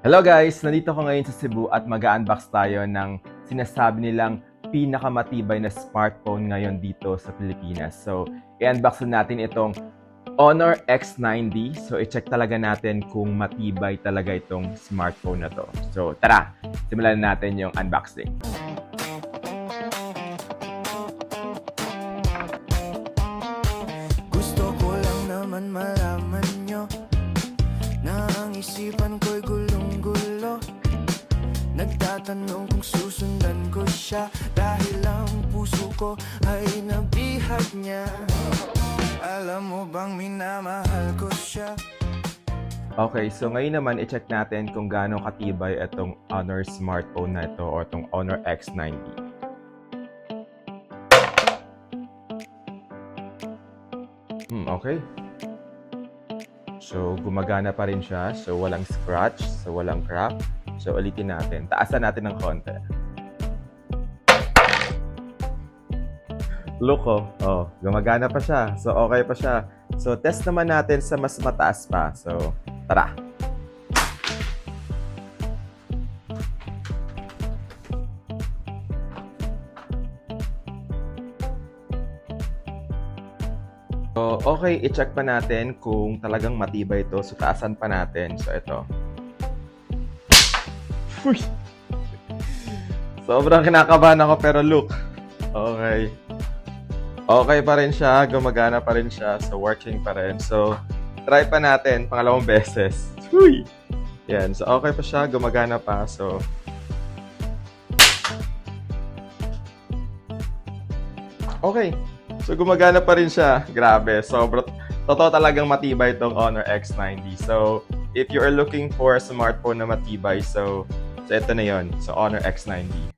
Hello guys! Nandito ko ngayon sa Cebu at mag-unbox tayo ng sinasabi nilang pinakamatibay na smartphone ngayon dito sa Pilipinas. So, i-unbox natin itong Honor X9D. So, i-check talaga natin kung matibay talaga itong smartphone na to. So, tara! Simulan natin yung unboxing. Gusto ko lang naman malaman nyo na ang isipan ko'y gulong-gulo. Nagtatanong kung susundan ko siya dahil ang puso ko ay nabihag niya. Alam mo bang minamahal ko siya? Okay, so ngayon naman i-check natin kung gaano katibay itong Honor smartphone na ito or itong Honor X9D. Okay. So, gumagana pa rin siya. So, walang scratch. So, walang crack. So, ulitin natin. Taasan natin ng konti. Look, oh, gumagana pa siya. So, okay pa siya. So, test naman natin sa mas mataas pa. So, tara! So, okay, i-check pa natin kung talagang matibay ito. So, taasan pa natin. So, ito. Uy! Sobrang kinakabahan ako pero look. Okay. Okay pa rin siya. Gumagana pa rin siya. So, working pa rin. So, try pa natin. Pangalawang beses. Uy! Yan. So, okay pa siya. Gumagana pa. So, okay. So, gumagana pa rin siya. Grabe. Totoo talagang matibay itong Honor X9D. So, if you are looking for a smartphone na matibay, so ito na yon. So, Honor X9D.